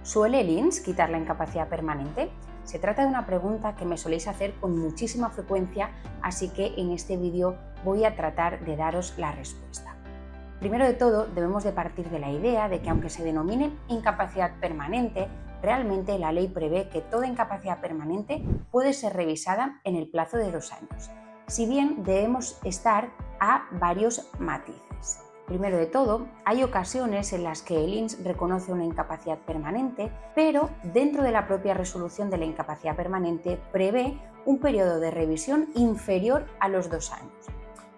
¿Suele el INS quitar la incapacidad permanente? Se trata de una pregunta que me soléis hacer con muchísima frecuencia, así que en este vídeo voy a tratar de daros la respuesta. Primero de todo, debemos de partir de la idea de que aunque se denomine incapacidad permanente, realmente la ley prevé que toda incapacidad permanente puede ser revisada en el plazo de 2 años, si bien debemos estar a varios matices. Primero de todo, hay ocasiones en las que el INS reconoce una incapacidad permanente, pero dentro de la propia resolución de la incapacidad permanente prevé un periodo de revisión inferior a los 2 años.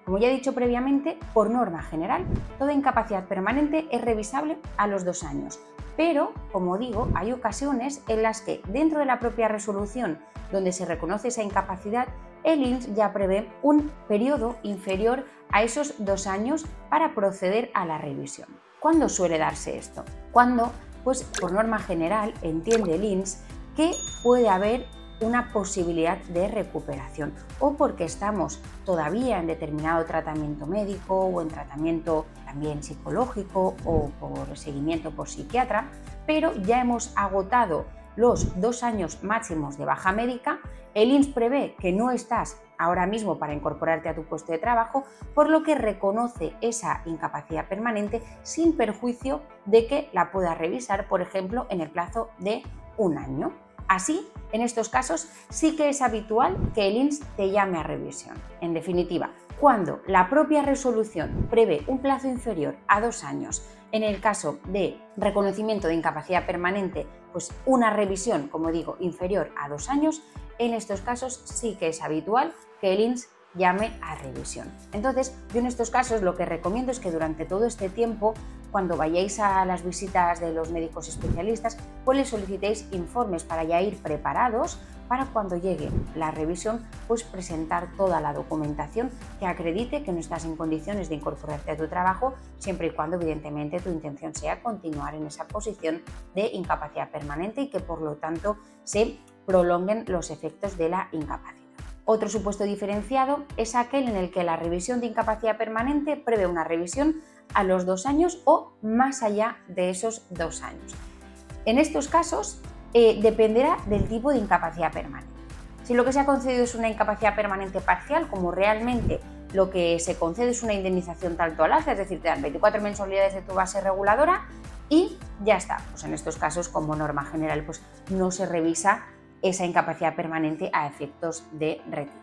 Como ya he dicho previamente, por norma general, toda incapacidad permanente es revisable a los 2 años, pero, como digo, hay ocasiones en las que dentro de la propia resolución donde se reconoce esa incapacidad, el INS ya prevé un periodo inferior a esos 2 años para proceder a la revisión. ¿Cuándo suele darse esto? Cuando, pues por norma general, entiende el INS que puede haber una posibilidad de recuperación o porque estamos todavía en determinado tratamiento médico o en tratamiento también psicológico o por seguimiento por psiquiatra, pero ya hemos agotado los 2 años máximos de baja médica. El INS prevé que no estás ahora mismo para incorporarte a tu puesto de trabajo, por lo que reconoce esa incapacidad permanente sin perjuicio de que la pueda revisar, por ejemplo, en el plazo de 1 año. Así, en estos casos, sí que es habitual que el INS te llame a revisión. En definitiva, cuando la propia resolución prevé un plazo inferior a 2 años, en el caso de reconocimiento de incapacidad permanente, pues una revisión, como digo, inferior a 2 años, en estos casos sí que es habitual que el INS llame a revisión. Entonces, yo en estos casos lo que recomiendo es que durante todo este tiempo, cuando vayáis a las visitas de los médicos especialistas, pues les solicitéis informes para ya ir preparados para cuando llegue la revisión, pues presentar toda la documentación que acredite que no estás en condiciones de incorporarte a tu trabajo, siempre y cuando evidentemente tu intención sea continuar en esa posición de incapacidad permanente y que por lo tanto se prolonguen los efectos de la incapacidad. Otro supuesto diferenciado es aquel en el que la revisión de incapacidad permanente prevé una revisión a los 2 años o más allá de esos 2 años. En estos casos dependerá del tipo de incapacidad permanente. Si lo que se ha concedido es una incapacidad permanente parcial, como realmente lo que se concede es una indemnización tanto al alza, es decir, te dan 24 mensualidades de tu base reguladora y ya está. Pues en estos casos, como norma general, pues no se revisa esa incapacidad permanente a efectos de retirarla.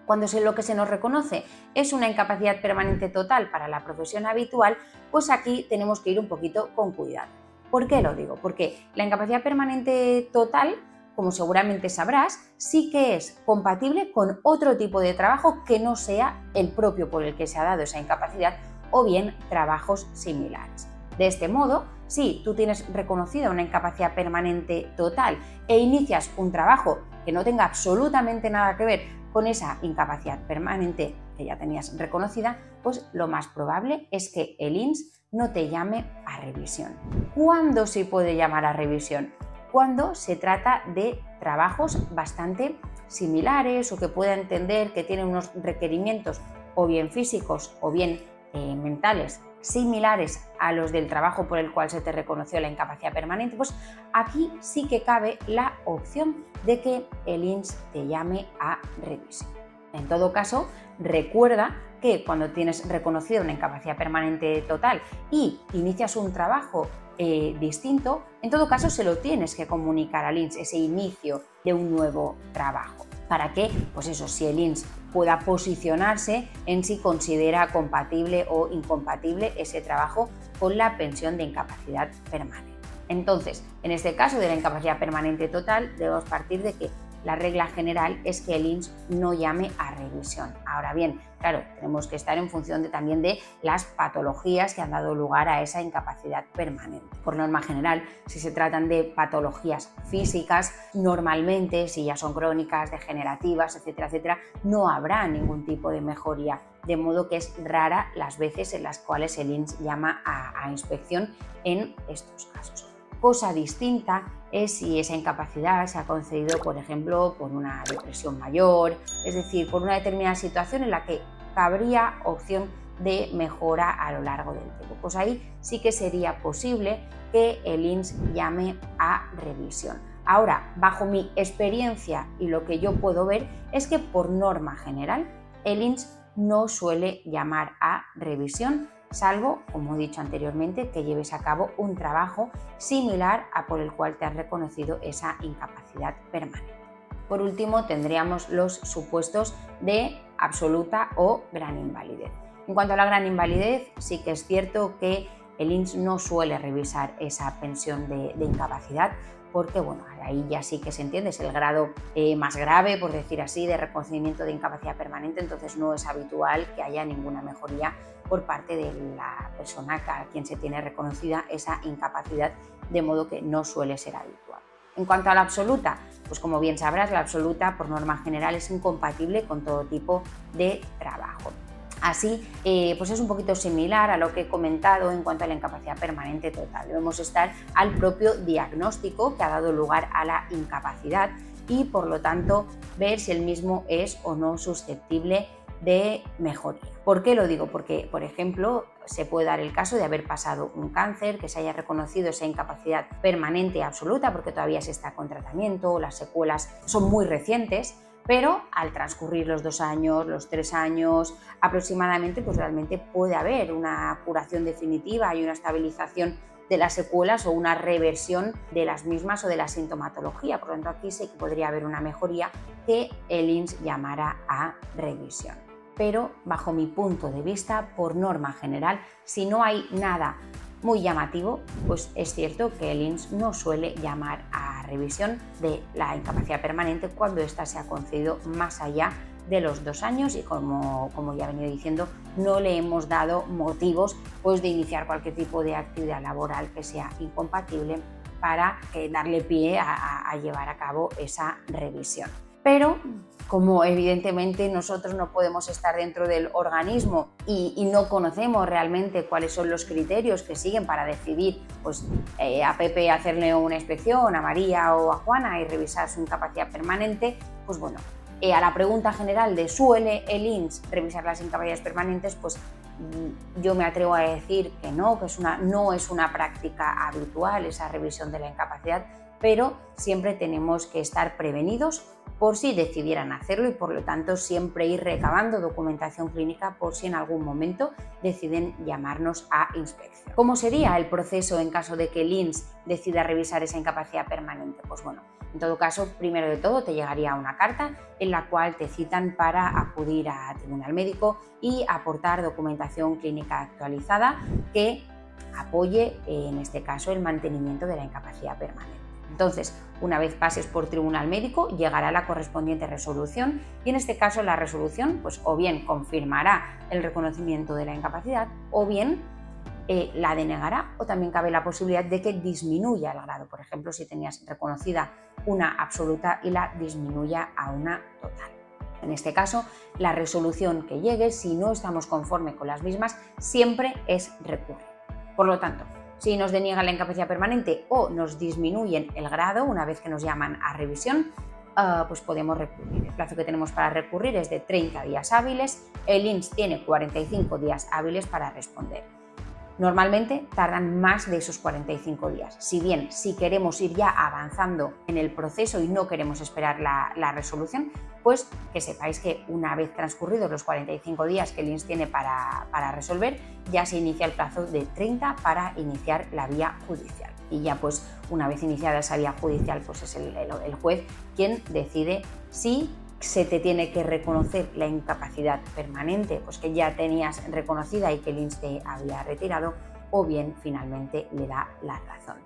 Cuando lo que se nos reconoce es una incapacidad permanente total para la profesión habitual, pues aquí tenemos que ir un poquito con cuidado. ¿Por qué lo digo? Porque la incapacidad permanente total, como seguramente sabrás, sí que es compatible con otro tipo de trabajo que no sea el propio por el que se ha dado esa incapacidad o bien trabajos similares. De este modo, si tú tienes reconocida una incapacidad permanente total e inicias un trabajo que no tenga absolutamente nada que ver con esa incapacidad permanente que ya tenías reconocida, pues lo más probable es que el INS no te llame a revisión. ¿Cuándo se puede llamar a revisión? Cuando se trata de trabajos bastante similares o que pueda entender que tienen unos requerimientos o bien físicos o bien mentales similares a los del trabajo por el cual se te reconoció la incapacidad permanente, pues aquí sí que cabe la opción de que el INS te llame a revisión. En todo caso, recuerda que cuando tienes reconocida una incapacidad permanente total y inicias un trabajo distinto, en todo caso se lo tienes que comunicar al INS, ese inicio de un nuevo trabajo, para que, pues eso, si el INS pueda posicionarse en si considera compatible o incompatible ese trabajo con la pensión de incapacidad permanente. Entonces, en este caso de la incapacidad permanente total, debemos partir de que la regla general es que el INS no llame a revisión. Ahora bien, claro, tenemos que estar en función también de las patologías que han dado lugar a esa incapacidad permanente. Por norma general, si se tratan de patologías físicas, normalmente, si ya son crónicas, degenerativas, etcétera, etcétera, no habrá ningún tipo de mejoría, de modo que es rara las veces en las cuales el INS llama a inspección en estos casos. Cosa distinta es si esa incapacidad se ha concedido, por ejemplo, por una depresión mayor, es decir, por una determinada situación en la que cabría opción de mejora a lo largo del tiempo. Pues ahí sí que sería posible que el INS llame a revisión. Ahora, bajo mi experiencia y lo que yo puedo ver es que por norma general el INS no suele llamar a revisión, salvo, como he dicho anteriormente, que lleves a cabo un trabajo similar a por el cual te has reconocido esa incapacidad permanente. Por último, tendríamos los supuestos de absoluta o gran invalidez. En cuanto a la gran invalidez, sí que es cierto que el INS no suele revisar esa pensión de incapacidad, porque bueno, ahí ya sí que se entiende, es el grado más grave, por decir así, de reconocimiento de incapacidad permanente, entonces no es habitual que haya ninguna mejoría por parte de la persona a quien se tiene reconocida esa incapacidad, de modo que no suele ser habitual. En cuanto a la absoluta, pues como bien sabrás, la absoluta por norma general es incompatible con todo tipo de trabajo. Así, pues es un poquito similar a lo que he comentado en cuanto a la incapacidad permanente total. Debemos estar al propio diagnóstico que ha dado lugar a la incapacidad y, por lo tanto, ver si el mismo es o no susceptible de mejoría. ¿Por qué lo digo? Porque, por ejemplo, se puede dar el caso de haber pasado un cáncer, que se haya reconocido esa incapacidad permanente absoluta porque todavía se está con tratamiento, las secuelas son muy recientes, pero al transcurrir los 2 años, los 3 años aproximadamente, pues realmente puede haber una curación definitiva y una estabilización de las secuelas o una reversión de las mismas o de la sintomatología. Por lo tanto, aquí sí que podría haber una mejoría que el INS llamara a revisión. Pero bajo mi punto de vista, por norma general, si no hay nada muy llamativo, pues es cierto que el INS no suele llamar a revisión de la incapacidad permanente cuando ésta se ha concedido más allá de los 2 años y como ya he venido diciendo, no le hemos dado motivos pues, de iniciar cualquier tipo de actividad laboral que sea incompatible para darle pie a llevar a cabo esa revisión. Pero como evidentemente nosotros no podemos estar dentro del organismo y no conocemos realmente cuáles son los criterios que siguen para decidir pues, a Pepe hacerle una inspección, a María o a Juana y revisar su incapacidad permanente, pues bueno, a la pregunta general de ¿suele el INS revisar las incapacidades permanentes? Pues yo me atrevo a decir que no, que no es una práctica habitual esa revisión de la incapacidad, pero siempre tenemos que estar prevenidos por si decidieran hacerlo y por lo tanto siempre ir recabando documentación clínica por si en algún momento deciden llamarnos a inspección. ¿Cómo sería el proceso en caso de que el INS decida revisar esa incapacidad permanente? Pues bueno, en todo caso, primero de todo te llegaría una carta en la cual te citan para acudir a tribunal médico y aportar documentación clínica actualizada que apoye, en este caso, el mantenimiento de la incapacidad permanente. Entonces, una vez pases por tribunal médico, llegará la correspondiente resolución y en este caso la resolución pues, o bien confirmará el reconocimiento de la incapacidad o bien la denegará o también cabe la posibilidad de que disminuya el grado. Por ejemplo, si tenías reconocida una absoluta y la disminuya a una total. En este caso, la resolución que llegue, si no estamos conforme con las mismas, siempre es recurrir. Por lo tanto, si nos deniegan la incapacidad permanente o nos disminuyen el grado una vez que nos llaman a revisión, pues podemos recurrir. El plazo que tenemos para recurrir es de 30 días hábiles, el INS tiene 45 días hábiles para responder. Normalmente tardan más de esos 45 días. Si bien, si queremos ir ya avanzando en el proceso y no queremos esperar la resolución, pues que sepáis que una vez transcurridos los 45 días que el INS tiene para resolver, ya se inicia el plazo de 30 para iniciar la vía judicial. Y ya pues una vez iniciada esa vía judicial, pues es el juez quien decide si se te tiene que reconocer la incapacidad permanente, pues que ya tenías reconocida y que el INS te había retirado, o bien finalmente le da la razón.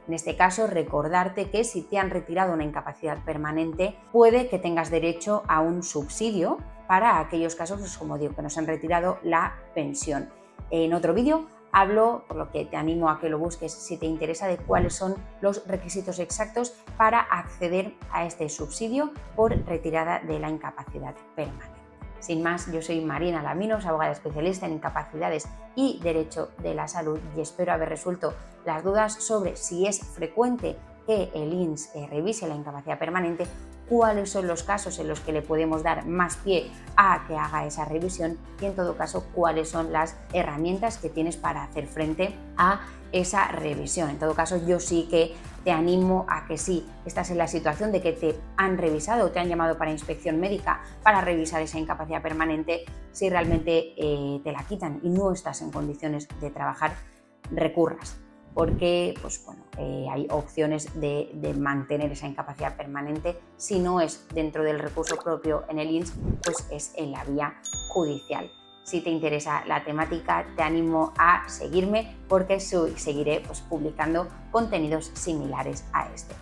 En este caso, recordarte que si te han retirado una incapacidad permanente, puede que tengas derecho a un subsidio para aquellos casos, pues como digo, que nos han retirado la pensión. En otro vídeo hablo, por lo que te animo a que lo busques si te interesa, de cuáles son los requisitos exactos para acceder a este subsidio por retirada de la incapacidad permanente. Sin más, yo soy Marina Laminos, abogada especialista en incapacidades y derecho de la salud y espero haber resuelto las dudas sobre si es frecuente que el INS revise la incapacidad permanente, cuáles son los casos en los que le podemos dar más pie a que haga esa revisión y en todo caso cuáles son las herramientas que tienes para hacer frente a esa revisión. En todo caso, yo sí que te animo a que si estás en la situación de que te han revisado o te han llamado para inspección médica para revisar esa incapacidad permanente, si realmente te la quitan y no estás en condiciones de trabajar, recurras, porque pues, bueno, hay opciones de mantener esa incapacidad permanente. Si no es dentro del recurso propio en el INS, pues es en la vía judicial. Si te interesa la temática, te animo a seguirme porque seguiré pues, publicando contenidos similares a este.